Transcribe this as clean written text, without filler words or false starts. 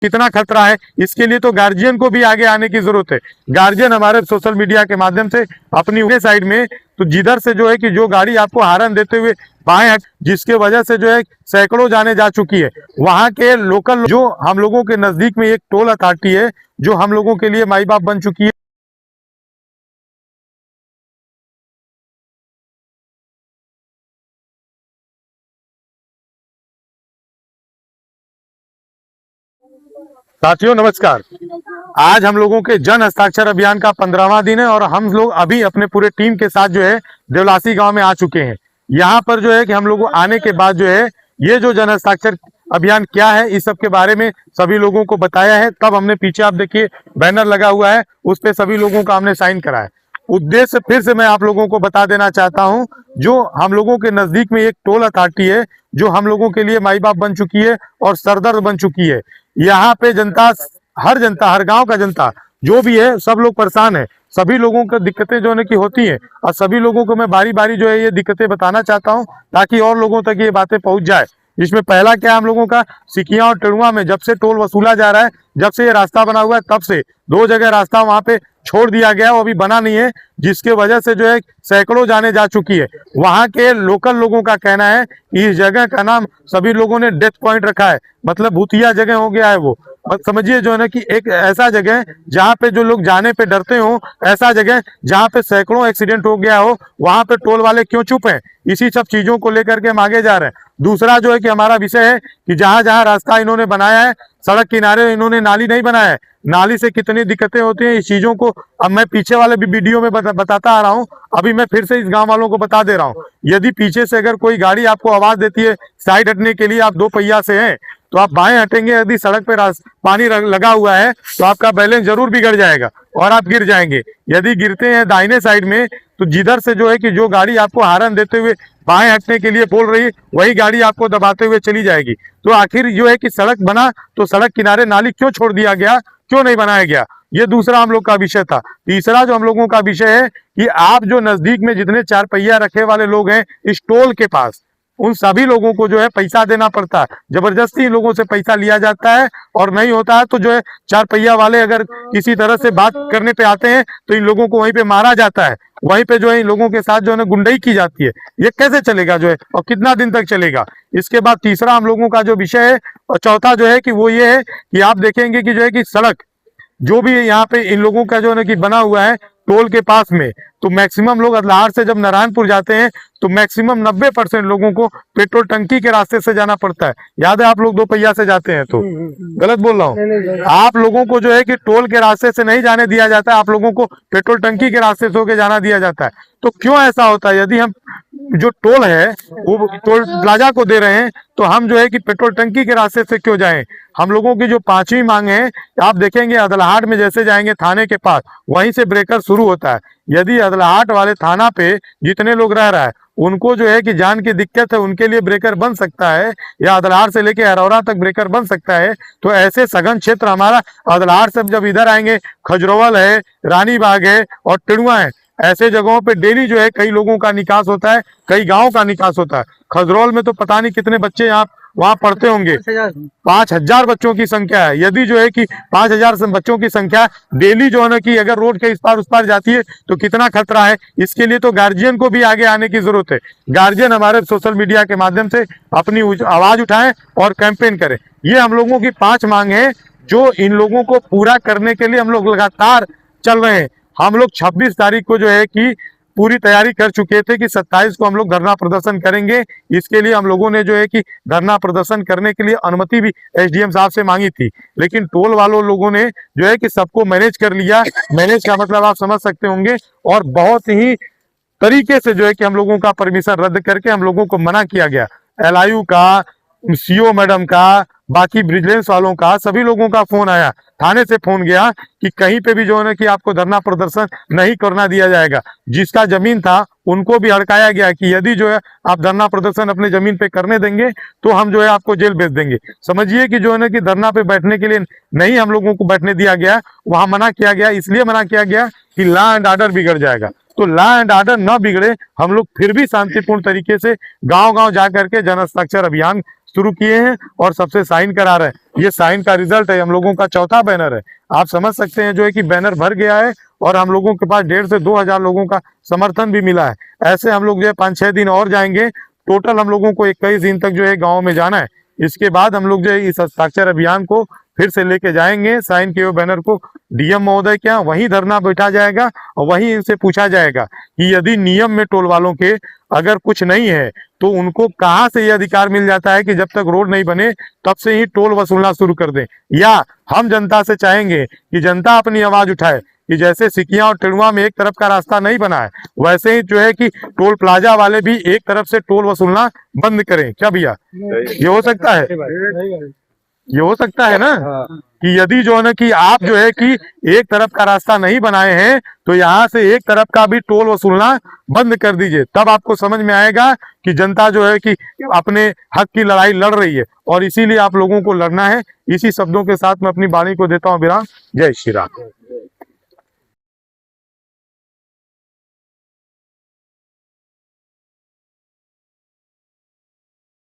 कितना खतरा है, इसके लिए तो गार्जियन को भी आगे आने की जरूरत है। गार्जियन हमारे सोशल मीडिया के माध्यम से अपनी साइड में, तो जिधर से जो है कि जो गाड़ी आपको हारन देते हुए बाएं हट, जिसके वजह से जो है सैकड़ों जाने जा चुकी है, वहां के लोकल जो हम लोगों के नजदीक में एक टोल अथॉरिटी है जो हम लोगों के लिए माई बाप बन चुकी है। साथियों नमस्कार। आज हम लोगों के जन हस्ताक्षर अभियान का 15वां दिन है और हम लोग अभी अपने पूरे टीम के साथ जो है देवलासी गांव में आ चुके हैं। यहाँ पर जो है कि हम लोग आने के बाद जो है ये जो जन हस्ताक्षर अभियान क्या है इस सब के बारे में सभी लोगों को बताया है। तब हमने पीछे आप देखिए बैनर लगा हुआ है, उस पे सभी लोगों का हमने साइन करा है। उद्देश्य फिर से मैं आप लोगों को बता देना चाहता हूं, जो हम लोगों के नजदीक में एक टोल अथॉरिटी है जो हम लोगों के लिए माई बाप बन चुकी है और सरदर्द बन चुकी है। यहाँ पे जनता, हर गांव का जनता जो भी है, सब लोग परेशान है। सभी लोगों को दिक्कतें जो है कि होती हैं और सभी लोगों को मैं बारी बारी जो है ये दिक्कतें बताना चाहता हूं ताकि और लोगों तक ये बातें पहुंच जाए। इसमें पहला क्या हम लोगों का सिकिया और टेड़ुआ में जब से टोल वसूला जा रहा है, जब से ये रास्ता बना हुआ है, तब से 2 जगह रास्ता वहां पे छोड़ दिया गया, वो अभी बना नहीं है, जिसके वजह से जो है सैकड़ों जाने जा चुकी है। वहां के लोकल लोगों का कहना है कि इस जगह का नाम सभी लोगों ने डेथ पॉइंट रखा है, मतलब भूतिया जगह हो गया है वो। समझिए जो है ना कि एक ऐसा जगह जहाँ पे जो लोग जाने पे डरते हो, ऐसा जगह जहाँ पे सैकड़ों एक्सीडेंट हो गया हो, वहां पे टोल वाले क्यों चुप हैं? इसी सब चीजों को लेकर के हम आगे जा रहे हैं। दूसरा जो है कि हमारा विषय है कि जहां जहां रास्ता इन्होंने बनाया है, सड़क किनारे इन्होंने नाली नहीं बनाया है, नाली से कितनी दिक्कतें होती हैं, इस चीजों को अब मैं पीछे वाले भी वीडियो में बताता आ रहा हूं। अभी मैं फिर से इस गांव वालों को बता दे रहा हूं, यदि पीछे से अगर कोई गाड़ी आपको आवाज देती है साइड हटने के लिए, आप 2 पहिया से हैं तो आप बाएं हटेंगे, यदि सड़क पे पानी लगा हुआ है तो आपका बैलेंस जरूर बिगड़ जाएगा और आप गिर जाएंगे। यदि गिरते हैं दाहिने साइड में, तो जिधर से जो है कि जो गाड़ी आपको हारन देते हुए बाएं हटने के लिए बोल रही है, वही गाड़ी आपको दबाते हुए चली जाएगी। तो आखिर जो है कि सड़क बना तो सड़क किनारे नाली क्यों छोड़ दिया गया, क्यों नहीं बनाया गया, ये दूसरा हम लोग का विषय था। तीसरा जो हम लोगों का विषय है कि आप जो नजदीक में जितने 4 पहिया रखे वाले लोग हैं इस टोल के पास, उन सभी लोगों को जो है पैसा देना पड़ता है। जबरदस्ती इन लोगों से पैसा लिया जाता है और नहीं होता है तो जो है 4 पहिया वाले अगर किसी तरह से बात करने पे आते हैं तो इन लोगों को वहीं पे मारा जाता है, वहीं पे जो है इन लोगों के साथ जो है ना गुंडई की जाती है। ये कैसे चलेगा जो है और कितना दिन तक चलेगा? इसके बाद तीसरा हम लोगों का जो विषय है और चौथा जो है कि वो ये है कि आप देखेंगे कि जो है कि सड़क जो भी यहाँ पे इन लोगों का जो है कि बना हुआ है टोल के पास में, तो मैक्सिमम लोग अदलाहर से जब नारायणपुर जाते हैं तो मैक्सिमम 90% लोगों को पेट्रोल टंकी के रास्ते से जाना पड़ता है। याद है आप लोग 2 पहिया से जाते हैं तो गलत बोल रहा हूँ? आप लोगों को जो है कि टोल के रास्ते से नहीं जाने दिया जाता है, आप लोगों को पेट्रोल टंकी के रास्ते से होकर जाना दिया जाता है। तो क्यों ऐसा होता है? यदि हम जो टोल है वो टोल प्लाजा को दे रहे हैं तो हम जो है कि पेट्रोल टंकी के रास्ते से क्यों जाएं? हम लोगों की जो 5वीं मांग है, आप देखेंगे अदलाहाट में जैसे जाएंगे थाने के पास, वहीं से ब्रेकर शुरू होता है। यदि अदलाहाट वाले थाना पे जितने लोग रह रहा है उनको जो है कि जान की दिक्कत है, उनके लिए ब्रेकर बन सकता है, या अदलाहाट से लेके अरौरा तक ब्रेकर बन सकता है, तो ऐसे सघन क्षेत्र हमारा अदलाहाट से जब इधर आएंगे, खजरोवल है, रानी बाग है और टिड़ुआ है, ऐसे जगहों पे डेली जो है कई लोगों का निकास होता है, कई गाँव का निकास होता है। खजरोल में तो पता नहीं कितने बच्चे यहाँ वहां पढ़ते होंगे, 5000 बच्चों की संख्या है। यदि जो है कि 5000 बच्चों की संख्या डेली जो है ना कि अगर रोड के इस पार उस पार जाती है तो कितना खतरा है, इसके लिए तो गार्जियन को भी आगे आने की जरूरत है। गार्जियन हमारे सोशल मीडिया के माध्यम से अपनी आवाज उठाएं और कैंपेन करें। ये हम लोगों की 5 मांग है जो इन लोगों को पूरा करने के लिए हम लोग लगातार चल रहे हैं। हम लोग 26 तारीख को जो है कि पूरी तैयारी कर चुके थे कि 27 को हम लोग धरना प्रदर्शन करेंगे। इसके लिए हम लोगों ने जो है कि धरना प्रदर्शन करने के लिए अनुमति भी एसडीएम साहब से मांगी थी, लेकिन टोल वालों लोगों ने जो है कि सबको मैनेज कर लिया। मैनेज का मतलब आप समझ सकते होंगे, और बहुत ही तरीके से जो है कि हम लोगों का परमिशन रद्द करके हम लोगों को मना किया गया। एलआईयू का, सीओ मैडम का, बाकी विजिलेंस वालों का, सभी लोगों का फोन आया, थाने से फोन गया कि कहीं पे भी जो है ना कि आपको धरना प्रदर्शन नहीं करना दिया जाएगा। जिसका जमीन था उनको भी हड़काया गया कि यदि जो है आप धरना प्रदर्शन अपने जमीन पे करने देंगे तो हम जो है आपको जेल भेज देंगे। समझिए कि जो है ना कि धरना पे बैठने के लिए नहीं हम लोगों को बैठने दिया गया, वहां मना किया गया। इसलिए मना किया गया कि लॉ एंड ऑर्डर बिगड़ जाएगा। तो लॉ एंड ऑर्डर न बिगड़े, हम लोग फिर भी शांतिपूर्ण तरीके से गांव-गांव जा करके जन हस्ताक्षर अभियान शुरू किए हैं और सबसे साइन करा रहे हैं। ये साइन का रिजल्ट है, हम लोगों का चौथा बैनर है। आप समझ सकते हैं जो है कि बैनर भर गया है और हम लोगों के पास 1,500 से 2,000 लोगों का समर्थन भी मिला है। ऐसे हम लोग जो है 5-6 दिन और जाएंगे। टोटल हम लोगों को 21 दिन तक जो है गाँव में जाना है। इसके बाद हम लोग जो है इस हस्ताक्षर अभियान को फिर से लेके जाएंगे। साइन किए हुए बैनर को डीएम महोदय के यहाँ वहीं धरना बैठा जाएगा और वहीं इनसे पूछा जाएगा कि यदि नियम में टोल वालों के अगर कुछ नहीं है तो उनको कहाँ से ये अधिकार मिल जाता है कि जब तक रोड नहीं बने तब से ही टोल वसूलना शुरू कर दें। या हम जनता से चाहेंगे कि जनता अपनी आवाज उठाए कि जैसे सिकिया और टेड़ुआ में एक तरफ का रास्ता नहीं बना है, वैसे ही जो है कि टोल प्लाजा वाले भी एक तरफ से टोल वसूलना बंद करें। क्या भैया, ये हो सकता है? ये हो सकता है ना कि यदि जो है ना कि आप जो है कि एक तरफ का रास्ता नहीं बनाए हैं तो यहाँ से एक तरफ का भी टोल वसूलना बंद कर दीजिए। तब आपको समझ में आएगा कि जनता जो है कि अपने हक की लड़ाई लड़ रही है और इसीलिए आप लोगों को लड़ना है। इसी शब्दों के साथ मैं अपनी वाणी को देता हूँ विराम। जय श्री राम।